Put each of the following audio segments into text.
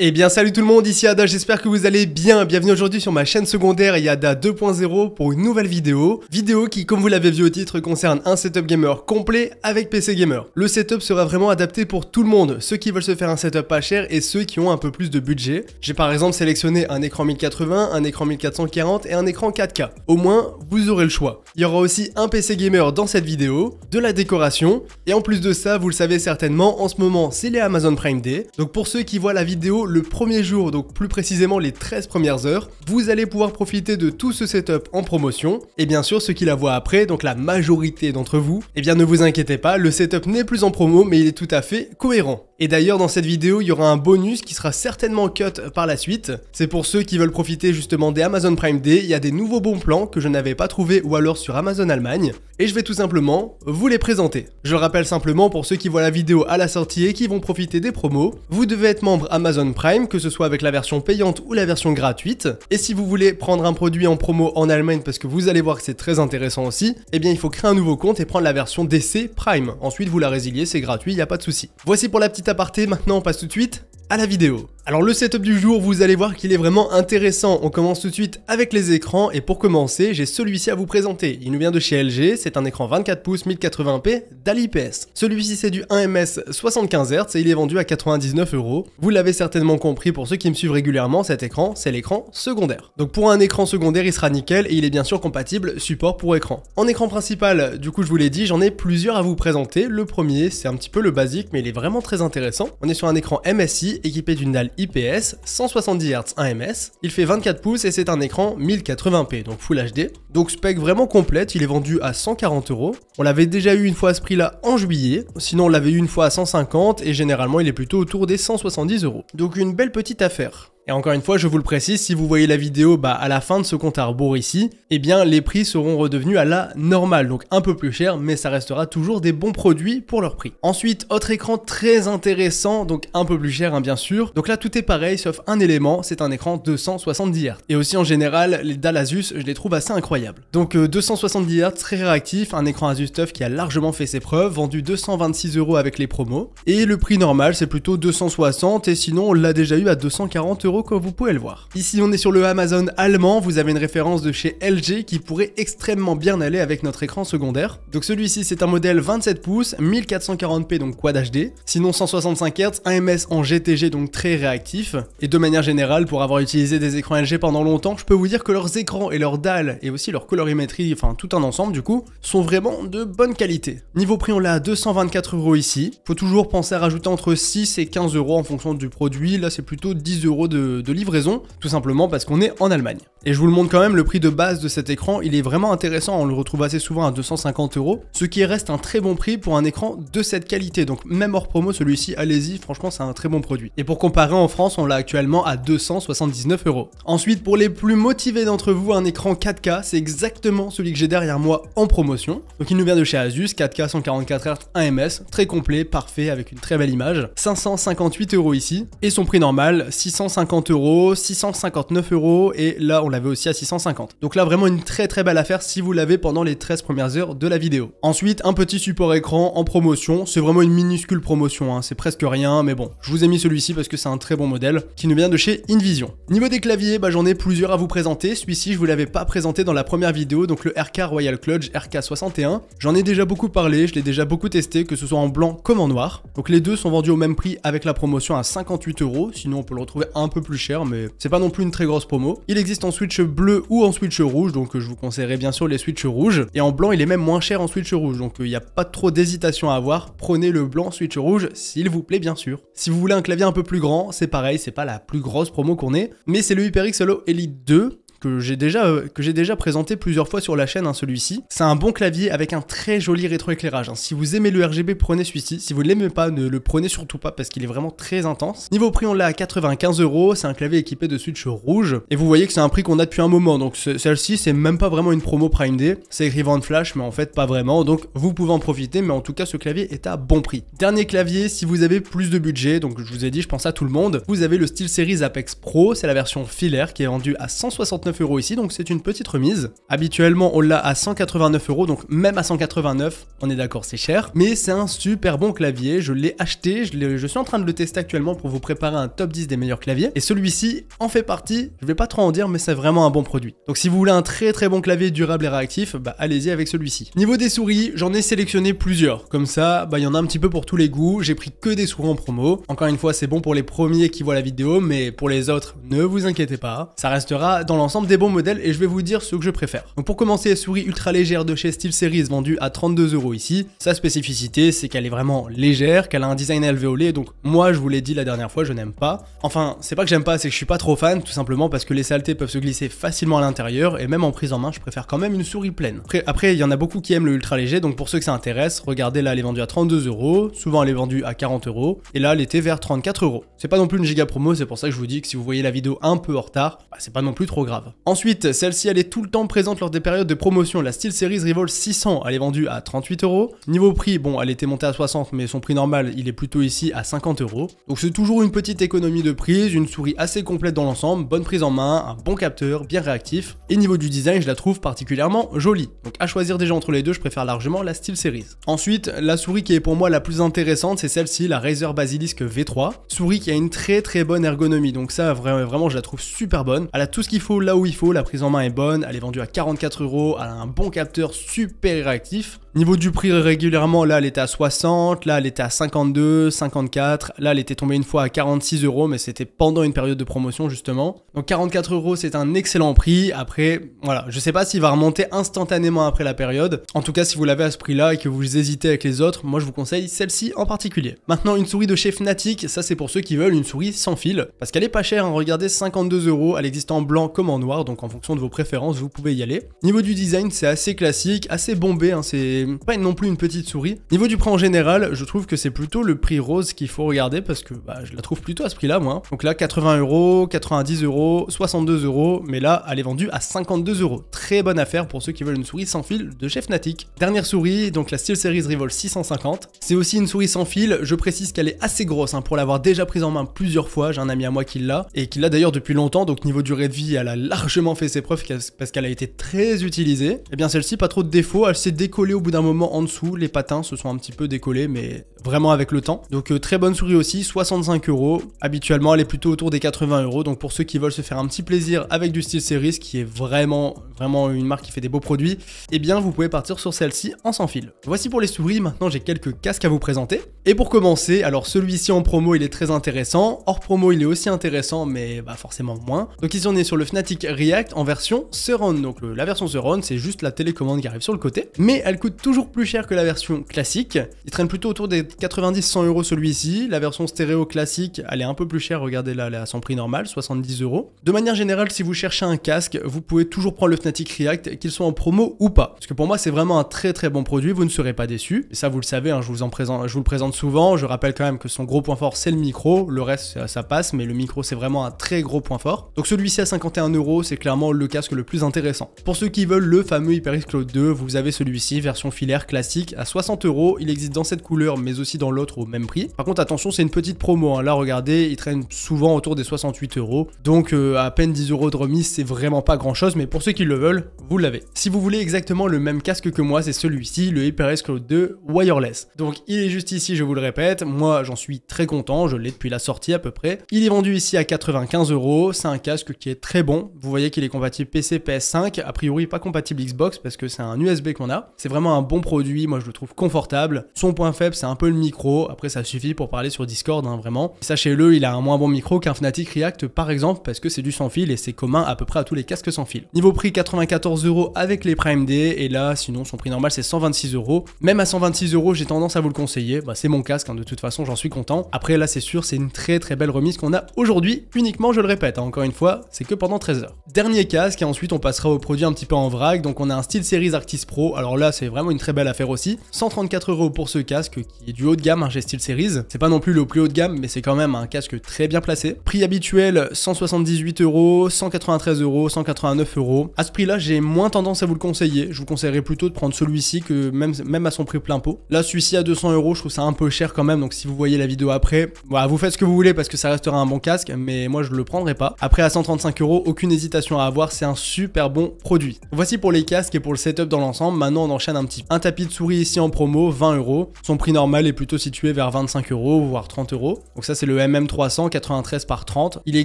Eh bien salut tout le monde, ici Ada, j'espère que vous allez bien. Bienvenue aujourd'hui sur ma chaîne secondaire Yada 2.0 pour une nouvelle vidéo. Vidéo qui, comme vous l'avez vu au titre, concerne un setup gamer complet avec PC Gamer. Le setup sera vraiment adapté pour tout le monde, ceux qui veulent se faire un setup pas cher et ceux qui ont un peu plus de budget. J'ai par exemple sélectionné un écran 1080, un écran 1440 et un écran 4K. Au moins, vous aurez le choix. Il y aura aussi un PC Gamer dans cette vidéo, de la décoration, et en plus de ça, vous le savez certainement, en ce moment c'est les Amazon Prime Day. Donc pour ceux qui voient la vidéo le premier jour, donc plus précisément les 13 premières heures, vous allez pouvoir profiter de tout ce setup en promotion. Et bien sûr, ceux qui la voient après, donc la majorité d'entre vous, eh bien ne vous inquiétez pas, le setup n'est plus en promo, mais il est tout à fait cohérent. Et d'ailleurs, dans cette vidéo, il y aura un bonus qui sera certainement cut par la suite. C'est pour ceux qui veulent profiter justement des Amazon Prime Day, il y a des nouveaux bons plans que je n'avais pas trouvé ou alors sur Amazon Allemagne, et je vais tout simplement vous les présenter. Je le rappelle simplement pour ceux qui voient la vidéo à la sortie et qui vont profiter des promos, vous devez être membre Amazon Prime, que ce soit avec la version payante ou la version gratuite. Et si vous voulez prendre un produit en promo en Allemagne, parce que vous allez voir que c'est très intéressant aussi, eh bien il faut créer un nouveau compte et prendre la version DC Prime. Ensuite vous la résiliez, c'est gratuit, il n'y a pas de souci. Voici pour la petite aparté, maintenant on passe tout de suite à la vidéo. Alors le setup du jour, vous allez voir qu'il est vraiment intéressant. On commence tout de suite avec les écrans et pour commencer, j'ai celui-ci à vous présenter. Il nous vient de chez LG, c'est un écran 24 pouces 1080p d'AliPS. Celui-ci c'est du 1ms 75 Hz et il est vendu à 99 €. Vous l'avez certainement compris pour ceux qui me suivent régulièrement, cet écran, c'est l'écran secondaire. Donc pour un écran secondaire, il sera nickel et il est bien sûr compatible support pour écran. En écran principal, du coup je vous l'ai dit, j'en ai plusieurs à vous présenter. Le premier, c'est un petit peu le basique mais il est vraiment très intéressant. On est sur un écran MSI équipé d'une dalle IPS, 170 Hz 1ms, il fait 24 pouces et c'est un écran 1080p, donc Full HD. Donc spec vraiment complète, il est vendu à 140 €. On l'avait déjà eu une fois à ce prix-là en juillet, sinon on l'avait eu une fois à 150 et généralement il est plutôt autour des 170 €. Donc une belle petite affaire. Et encore une fois, je vous le précise, si vous voyez la vidéo à la fin de ce compte à rebours ici, eh bien les prix seront redevenus à la normale, donc un peu plus cher, mais ça restera toujours des bons produits pour leur prix. Ensuite, autre écran très intéressant, donc un peu plus cher bien sûr. Donc là tout est pareil, sauf un élément, c'est un écran 270 Hz. Et aussi en général, les dalles Asus, je les trouve assez incroyables. Donc 270 Hz, très réactif, un écran Asus TUF qui a largement fait ses preuves, vendu 226 € avec les promos. Et le prix normal, c'est plutôt 260, et sinon on l'a déjà eu à 240 € comme vous pouvez le voir. Ici on est sur le Amazon allemand, vous avez une référence de chez LG qui pourrait extrêmement bien aller avec notre écran secondaire. Donc celui-ci c'est un modèle 27 pouces, 1440p donc Quad HD, sinon 165 Hz, 1ms en GTG donc très réactif. Et de manière générale, pour avoir utilisé des écrans LG pendant longtemps, je peux vous dire que leurs écrans et leurs dalles et aussi leur colorimétrie, enfin tout un ensemble du coup, sont vraiment de bonne qualité. Niveau prix on l'a à 224 € ici, faut toujours penser à rajouter entre 6 et 15 € en fonction du produit, là c'est plutôt 10 € de livraison, tout simplement parce qu'on est en Allemagne. Et je vous le montre quand même, le prix de base de cet écran, il est vraiment intéressant, on le retrouve assez souvent à 250 €, ce qui reste un très bon prix pour un écran de cette qualité, donc même hors promo celui-ci, allez-y, franchement c'est un très bon produit. Et pour comparer en France, on l'a actuellement à 279 €. Ensuite, pour les plus motivés d'entre vous, un écran 4K, c'est exactement celui que j'ai derrière moi en promotion. Donc il nous vient de chez Asus, 4K 144 Hz 1ms, très complet, parfait, avec une très belle image, 558 € ici, et son prix normal, 650 €, 659 € et là on l'avait aussi à 650. Donc là vraiment une très belle affaire si vous l'avez pendant les 13 premières heures de la vidéo. Ensuite un petit support écran en promotion, c'est vraiment une minuscule promotion, c'est presque rien, mais bon, je vous ai mis celui-ci parce que c'est un très bon modèle qui nous vient de chez Invision. Niveau des claviers, j'en ai plusieurs à vous présenter, celui-ci je vous l'avais pas présenté dans la première vidéo, donc le RK Royal Kludge RK61, j'en ai déjà beaucoup parlé, je l'ai déjà beaucoup testé, que ce soit en blanc comme en noir. Donc les deux sont vendus au même prix avec la promotion à 58 €, sinon on peut le retrouver un peu plus cher, mais c'est pas non plus une très grosse promo. Il existe en switch bleu ou en switch rouge, donc je vous conseillerais bien sûr les switch rouges. Et en blanc, il est même moins cher en switch rouge, donc il n'y a pas trop d'hésitation à avoir. Prenez le blanc switch rouge, s'il vous plaît, bien sûr. Si vous voulez un clavier un peu plus grand, c'est pareil, c'est pas la plus grosse promo qu'on ait, mais c'est le HyperX Holo Elite 2. Que j'ai déjà présenté plusieurs fois sur la chaîne, celui-ci. C'est un bon clavier avec un très joli rétroéclairage. Si vous aimez le RGB, prenez celui-ci. Si vous ne l'aimez pas, ne le prenez surtout pas parce qu'il est vraiment très intense. Niveau prix, on l'a à 95 €. C'est un clavier équipé de switch rouge. Et vous voyez que c'est un prix qu'on a depuis un moment. Donc celle-ci, c'est même pas vraiment une promo Prime Day. C'est écrit vente flash, mais en fait pas vraiment. Donc vous pouvez en profiter, mais en tout cas, ce clavier est à bon prix. Dernier clavier, si vous avez plus de budget, donc je vous ai dit, je pense à tout le monde, vous avez le SteelSeries Apex Pro. C'est la version filaire qui est vendue à 169 189 € ici, donc c'est une petite remise. Habituellement, on l'a à 189 €, donc même à 189, on est d'accord, c'est cher. Mais c'est un super bon clavier, je l'ai acheté, je suis en train de le tester actuellement pour vous préparer un top 10 des meilleurs claviers. Et celui-ci en fait partie, je vais pas trop en dire, mais c'est vraiment un bon produit. Donc si vous voulez un très bon clavier durable et réactif, bah allez-y avec celui-ci. Niveau des souris, j'en ai sélectionné plusieurs. Comme ça, bah il y en a un petit peu pour tous les goûts, j'ai pris que des souris en promo. Encore une fois, c'est bon pour les premiers qui voient la vidéo, mais pour les autres, ne vous inquiétez pas. Ça restera dans l'ensemble des bons modèles et je vais vous dire ce que je préfère. Donc pour commencer, les souris ultra légères de chez SteelSeries vendues à 32 € ici. Sa spécificité, c'est qu'elle est vraiment légère, qu'elle a un design alvéolé, donc moi je vous l'ai dit la dernière fois, je n'aime pas. Enfin, c'est pas que j'aime pas, c'est que je suis pas trop fan, tout simplement parce que les saletés peuvent se glisser facilement à l'intérieur et même en prise en main, je préfère quand même une souris pleine. Après il y en a beaucoup qui aiment le ultra léger, donc pour ceux que ça intéresse, regardez là, elle est vendue à 32 €, souvent elle est vendue à 40 €, et là elle était vers 34 €. C'est pas non plus une giga promo, c'est pour ça que je vous dis que si vous voyez la vidéo un peu en retard, bah, c'est pas non plus trop grave. Ensuite, celle-ci elle est tout le temps présente lors des périodes de promotion, la SteelSeries Revolve 600, elle est vendue à 38 €. Niveau prix, bon, elle était montée à 60, mais son prix normal, il est plutôt ici à 50 €. Donc c'est toujours une petite économie de prise, une souris assez complète dans l'ensemble, bonne prise en main, un bon capteur, bien réactif. Et niveau du design, je la trouve particulièrement jolie. Donc à choisir déjà entre les deux, je préfère largement la SteelSeries. Ensuite, la souris qui est pour moi la plus intéressante, c'est celle-ci, la Razer Basilisk V3. Souris qui a une très bonne ergonomie, donc ça vraiment je la trouve super bonne. Elle a tout ce qu'il faut là où il faut, la prise en main est bonne, elle est vendue à 44 €, elle a un bon capteur super réactif. Niveau du prix régulièrement, là elle était à 60, là elle était à 52, 54, là elle était tombée une fois à 46 €, mais c'était pendant une période de promotion justement. Donc 44 € c'est un excellent prix. Après, voilà, je sais pas s'il va remonter instantanément après la période. En tout cas, si vous l'avez à ce prix là et que vous hésitez avec les autres, moi je vous conseille celle-ci en particulier. Maintenant, une souris de chez Fnatic, ça c'est pour ceux qui veulent une souris sans fil, parce qu'elle est pas chère, hein, regardez, 52 €, elle existe en blanc comme en noir, donc en fonction de vos préférences, vous pouvez y aller. Niveau du design, c'est assez classique, assez bombé, hein, c'est pas non plus une petite souris. Niveau du prix en général, je trouve que c'est plutôt le prix rose qu'il faut regarder parce que bah, je la trouve plutôt à ce prix-là, moi. Donc là, 80 €, 90 €, 62 €, mais là, elle est vendue à 52 €. Très bonne affaire pour ceux qui veulent une souris sans fil de chez Fnatic. Dernière souris, donc la SteelSeries Revolve 650. C'est aussi une souris sans fil. Je précise qu'elle est assez grosse, hein, pour l'avoir déjà prise en main plusieurs fois. J'ai un ami à moi qui l'a et qui l'a d'ailleurs depuis longtemps. Donc niveau durée de vie, elle a largement fait ses preuves parce qu'elle a été très utilisée. Et bien celle-ci, pas trop de défauts. Elle s'est décollée au bout d'un moment en dessous, les patins se sont un petit peu décollés, mais vraiment avec le temps. Donc très bonne souris aussi, 65 €. Habituellement, elle est plutôt autour des 80 €. Donc pour ceux qui veulent se faire un petit plaisir avec du SteelSeries, qui est vraiment une marque qui fait des beaux produits, eh bien vous pouvez partir sur celle-ci en sans fil. Voici pour les souris. Maintenant j'ai quelques casques à vous présenter. Et pour commencer, alors celui-ci en promo, il est très intéressant. Hors promo, il est aussi intéressant, mais bah forcément moins. Donc ici on est sur le Fnatic React en version Surround. Donc la version Surround, c'est juste la télécommande qui arrive sur le côté, mais elle coûte toujours plus cher que la version classique. Il traîne plutôt autour des 90-100 € celui-ci. La version stéréo classique, elle est un peu plus chère, regardez là, elle est à son prix normal, 70 €. De manière générale, si vous cherchez un casque, vous pouvez toujours prendre le Fnatic React, qu'il soit en promo ou pas. Parce que pour moi, c'est vraiment un très bon produit, vous ne serez pas déçus. Et ça, vous le savez, hein, je vous le présente souvent. Je rappelle quand même que son gros point fort, c'est le micro. Le reste, ça passe, mais le micro, c'est vraiment un très gros point fort. Donc celui-ci à 51 €, c'est clairement le casque le plus intéressant. Pour ceux qui veulent le fameux HyperX Cloud 2, vous avez celui-ci, version filaire classique, à 60 €. Il existe dans cette couleur, mais aussi dans l'autre au même prix. Par contre, attention, c'est une petite promo, hein. Là, regardez, il traîne souvent autour des 68 €. Donc, à peine 10 € de remise, c'est vraiment pas grand-chose, mais pour ceux qui le veulent, vous l'avez. Si vous voulez exactement le même casque que moi, c'est celui-ci, le HyperX Cloud 2 Wireless. Donc, il est juste ici, je vous le répète. Moi, j'en suis très content, je l'ai depuis la sortie à peu près. Il est vendu ici à 95 €. C'est un casque qui est très bon. Vous voyez qu'il est compatible PC, PS5. A priori, pas compatible Xbox parce que c'est un USB qu'on a. C'est vraiment un bon produit. Moi, je le trouve confortable. Son point faible, c'est un peu le micro. Après, ça suffit pour parler sur Discord, hein, vraiment. Sachez-le, il a un moins bon micro qu'un Fnatic React, par exemple, parce que c'est du sans fil et c'est commun à peu près à tous les casques sans fil. Niveau prix, 94 € avec les Prime Day. Et là, sinon, son prix normal, c'est 126 €. Même à 126 €, j'ai tendance à vous le conseiller. Bah, c'est mon casque, hein, de toute façon, j'en suis content. Après, là, c'est sûr, c'est une très belle remise qu'on a aujourd'hui. Uniquement, je le répète, hein, encore une fois, c'est que pendant 13 heures. Dernier casque, et ensuite, on passera aux produits un petit peu en vrac. Donc, on a un SteelSeries Arctis Pro. Alors là, c'est vraiment une très belle affaire aussi. 134 € pour ce casque qui est du haut de gamme, hein, chez SteelSeries. C'est pas non plus le plus haut de gamme, mais c'est quand même un casque très bien placé. Prix habituel, 178 €, 193 €, 189 €. À ce prix-là, j'ai moins tendance à vous le conseiller. Je vous conseillerais plutôt de prendre celui-ci que même à son prix plein pot. Là, celui-ci à 200 €, je trouve ça un peu cher quand même. Donc si vous voyez la vidéo après, voilà, vous faites ce que vous voulez parce que ça restera un bon casque, mais moi je le prendrai pas. Après à 135 €, aucune hésitation d'hésitation à avoir, c'est un super bon produit. Voici pour les casques et pour le setup dans l'ensemble. Maintenant on enchaîne un petit peu. Un tapis de souris ici en promo, 20 €. Son prix normal est plutôt situé vers 25 €, voire 30 €. Donc ça c'est le MM300, 93 par 30. Il est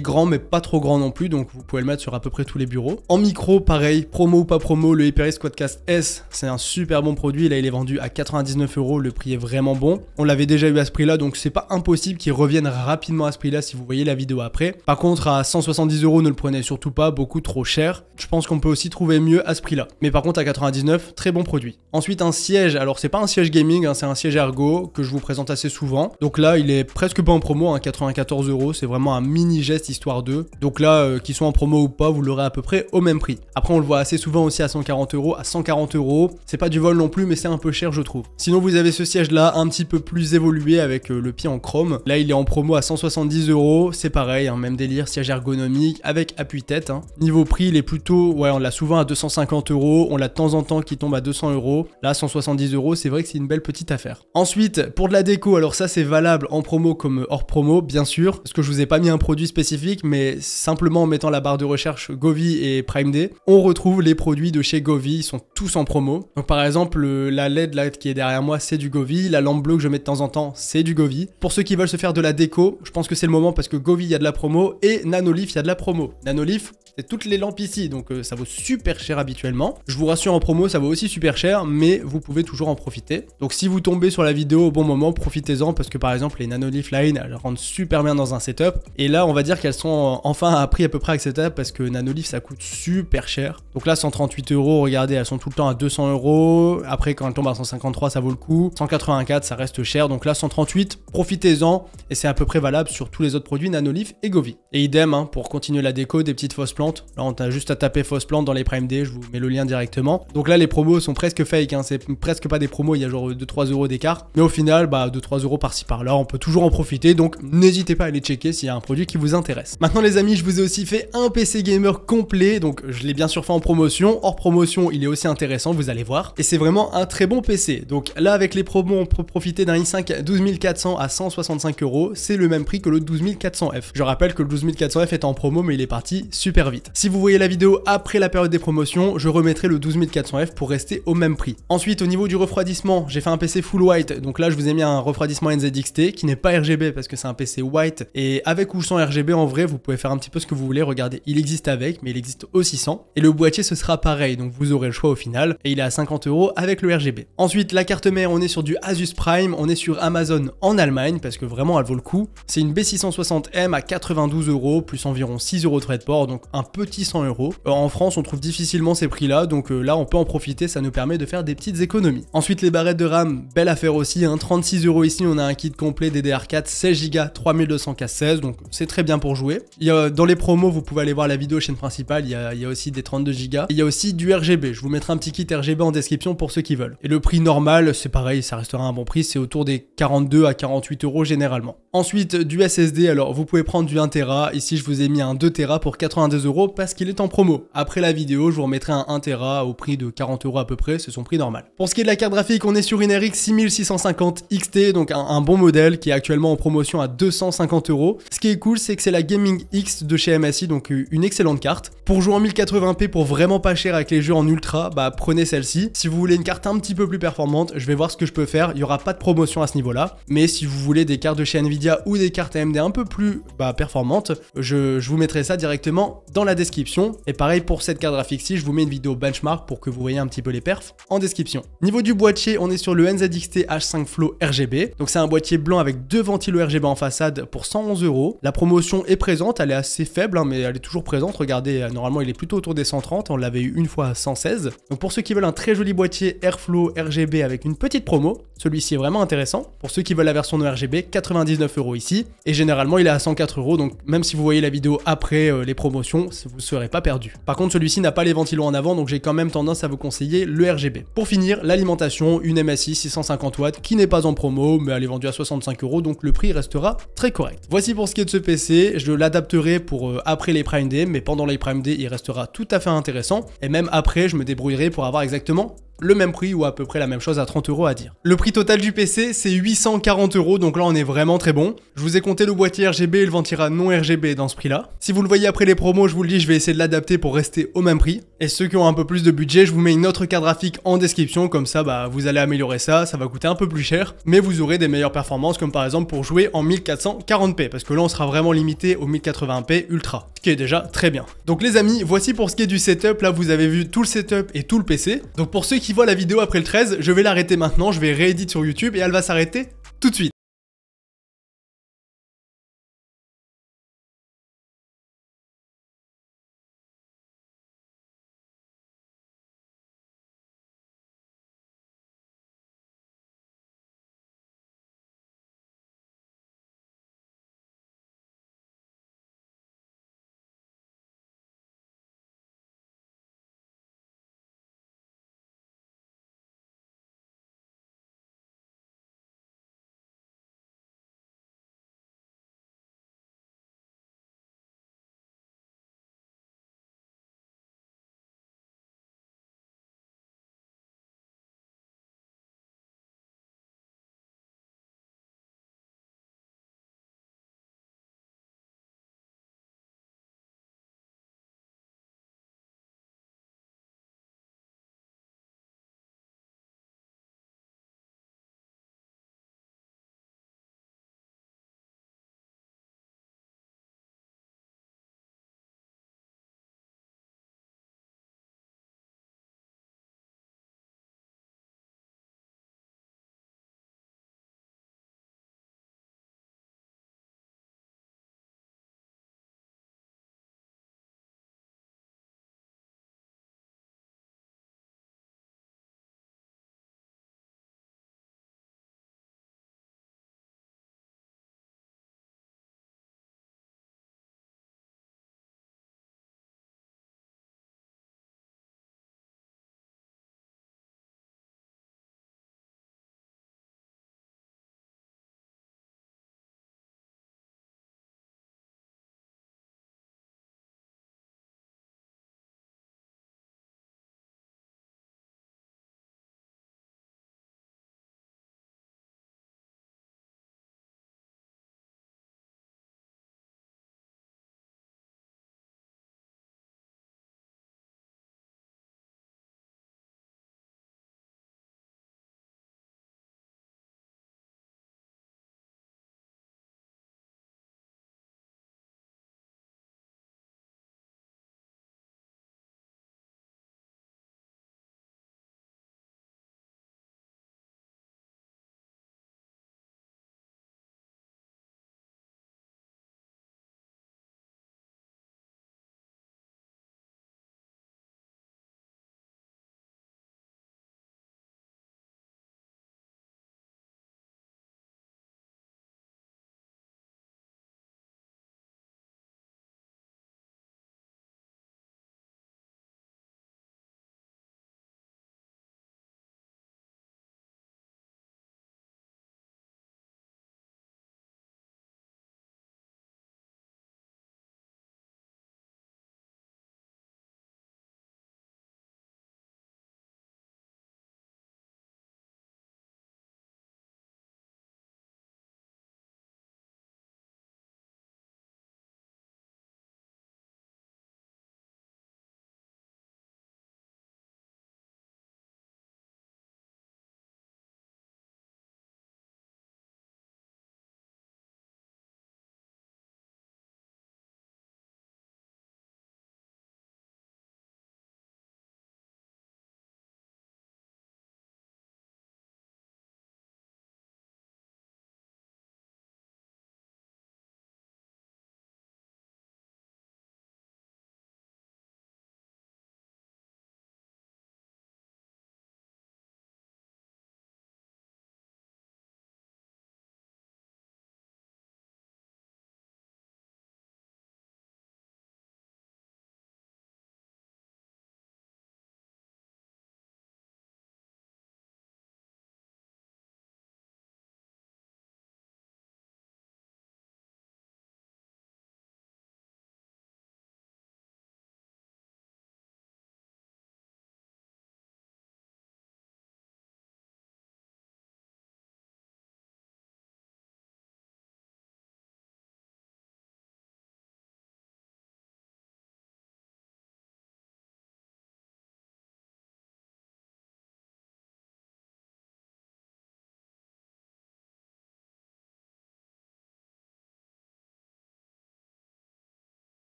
grand mais pas trop grand non plus, donc vous pouvez le mettre sur à peu près tous les bureaux. En micro, pareil, promo ou pas promo, le HyperX Quadcast S, c'est un super bon produit. Là il est vendu à 99 €, le prix est vraiment bon. On l'avait déjà eu à ce prix-là, donc c'est pas impossible qu'il revienne rapidement à ce prix-là si vous voyez la vidéo après. Par contre, à 170 €, ne le prenez surtout pas, beaucoup trop cher. Je pense qu'on peut aussi trouver mieux à ce prix-là. Mais par contre, à 99, très bon produit. Ensuite, un siège. Alors, c'est pas un siège gaming, hein, c'est un siège ergo que je vous présente assez souvent. Donc là, il est presque pas en promo, hein, 94 €. C'est vraiment un mini geste histoire d'eux. Donc là, qu'ils soient en promo ou pas, vous l'aurez à peu près au même prix. Après, on le voit assez souvent aussi à 140 €. À 140 €, c'est pas du vol non plus, mais c'est un peu cher, je trouve. Sinon, vous avez ce siège-là, un petit peu plus évolué avec le pied en chrome. Là, il est en promo à 170 €. C'est pareil, hein, même délire, siège ergonomique avec appui-tête. Hein. Niveau prix, il est plutôt, ouais, on l'a souvent à 250 €. On l'a de temps en temps qui tombe à 200 €. Là, 170 €, c'est vrai que c'est une belle petite affaire. Ensuite, pour de la déco, alors ça, c'est valable en promo comme hors promo, bien sûr, parce que je vous ai pas mis un produit spécifique, mais simplement en mettant la barre de recherche Govee et Prime Day, on retrouve les produits de chez Govee. Ils sont tous en promo. Donc, par exemple, la LED là qui est derrière moi, c'est du Govee. La lampe bleue que je mets de temps en temps, c'est du Govee. Pour ceux qui veulent se faire de la déco, je pense que c'est le moment parce que Govee, il y a de la promo et Nanolith, il y a de la promo. Nanolith, c'est toutes les lampes ici, donc ça vaut super cher habituellement. Je vous rassure, en promo, ça vaut aussi super cher, mais vous pouvez toujours en profiter. Donc si vous tombez sur la vidéo au bon moment, profitez-en parce que par exemple, les Nanolith Line, elles rentrent super bien dans un setup. Et là, on va dire qu'elles sont enfin à prix à peu près acceptable parce que Nanolith, ça coûte super cher. Donc là, 138 €, regardez, elles sont tout le temps à 200 €. Après, quand elles tombent à 153, ça vaut le coup. 184, ça reste cher. Donc là, 138, profitez-en. Et c'est à peu près valable sur tous les autres produits Nanolith et Govee. Et idem, hein, pour continuer la déco, des petites fausses plantes. Là, on a juste à taper fausses plantes dans les Prime Day, je vous mets le lien directement. Donc là, les promos sont presque fake, hein, c'est presque pas des promos, il y a genre 2-3 € d'écart. Mais au final, 2-3 € par-ci par-là, on peut toujours en profiter. Donc n'hésitez pas à aller checker s'il y a un produit qui vous intéresse. Maintenant les amis, je vous ai aussi fait un PC gamer complet. Donc je l'ai bien sûr fait en promotion. Hors promotion, il est aussi intéressant, vous allez voir. Et c'est vraiment un très bon PC. Donc là, avec les promos, on peut profiter d'un i5 12400 à 165 €. C'est le même prix que le 12400F. Je rappelle que le 12400F est en promo, mais il est parti super vite. Si vous voyez la vidéo après la période des promotions, je remettrai le 12400F pour rester au même prix. Ensuite, au niveau du refroidissement, j'ai fait un PC full white. Donc là, je vous ai mis un refroidissement NZXT qui n'est pas RGB parce que c'est un PC white. Et avec ou sans RGB, en vrai, vous pouvez faire un petit peu ce que vous voulez. Regardez, il existe avec, mais il existe aussi sans. Et le boîtier, ce sera pareil. Donc vous aurez le choix au final. Et il est à 50 € avec le RGB. Ensuite, la carte mère, on est sur du Asus Prime. On est sur Amazon en Allemagne parce que vraiment, elle vaut le coup. C'est une B660M à 92 € plus environ 6 € de frais de port. Donc un petit 100 €. En France, on trouve difficilement ces prix-là. Donc là, on peut en profiter. Ça nous permet de faire des petites économies. Ensuite, les barrettes de RAM, belle affaire aussi. Hein, 36 € ici. On a un kit complet DDR4, 16 Go, 3200K16. Donc c'est très bien pour jouer. Dans les promos, vous pouvez aller voir la vidéo chaîne principale. Il y a aussi des 32 Go. Il y a aussi du RGB. Je vous mettrai un petit kit RGB en description pour ceux qui veulent. Et le prix normal, c'est pareil, ça restera un bon prix. C'est autour des 42 à 48 € généralement. Ensuite, du SSD. Alors, vous pouvez prendre du 1 Tera. Ici, je vous ai mis un 2 Tera pour 82 € parce qu'il est en promo. Après la vidéo, je vous remettrai un 1 Tera au prix de 40 € à peu près. C'est son prix normal. Pour ce qui est de la carte graphique, on est sur une RX 6650 XT. Donc, un bon modèle qui est actuellement en promotion à 250 €. Ce qui est cool, c'est que c'est la Gaming X de chez MSI. Donc, une excellente carte. Pour jouer en 1080p pour vraiment pas cher avec les jeux en ultra, prenez celle-ci. Si vous voulez une carte un petit peu plus performante, je vais voir ce que je peux faire. Il n'y aura pas de promotion à ce niveau-là. Mais si vous voulez des cartes de chez Nvidia ou des cartes AMD un peu plus performantes, je vous mettrai ça directement dans la description. Et pareil pour cette carte graphique-ci, je vous mets une vidéo benchmark pour que vous voyez un petit peu les perfs en description. Niveau du boîtier, on est sur le NZXT H5 Flow RGB. Donc c'est un boîtier blanc avec 2 ventilos RGB en façade pour 111 €. La promotion est présente, elle est assez faible, mais elle est toujours présente. Regardez, normalement il est plutôt autour des 130, on l'avait eu une fois à 116. Donc pour ceux qui veulent un très joli boîtier Airflow RGB avec une petite promo, celui-ci est vraiment intéressant. Pour ceux qui veulent la version de RGB, 99 € ici. Et généralement il est à 104 €, donc même si vous voyez la vidéo après les promotions, vous ne serez pas perdu. Par contre celui-ci n'a pas les ventilos en avant, donc j'ai quand même tendance à vous conseiller le RGB. Pour finir, l'alimentation, une MSI 650 watts qui n'est pas en promo, mais elle est vendue à 65 €, donc le prix restera très correct. Voici pour ce qui est de ce PC, je l'adapterai pour après les Prime Day, mais pendant les Prime Day il restera tout à fait intéressant, et même après je me débrouillerai pour avoir exactement le même prix ou à peu près la même chose à 30 € à dire. Le prix total du PC c'est 840 €, donc là on est vraiment très bon. Je vous ai compté le boîtier RGB et le Ventyra non RGB dans ce prix là. Si vous le voyez après les promos, je vous le dis, je vais essayer de l'adapter pour rester au même prix. Et ceux qui ont un peu plus de budget, je vous mets une autre carte graphique en description, comme ça bah, vous allez améliorer ça va coûter un peu plus cher, mais vous aurez des meilleures performances, comme par exemple pour jouer en 1440p, parce que là on sera vraiment limité au 1080p ultra, ce qui est déjà très bien. Donc les amis, voici pour ce qui est du setup. Là vous avez vu tout le setup et tout le PC. Donc pour ceux qui voient la vidéo après le 13, je vais l'arrêter maintenant, je vais rééditer sur YouTube et elle va s'arrêter tout de suite.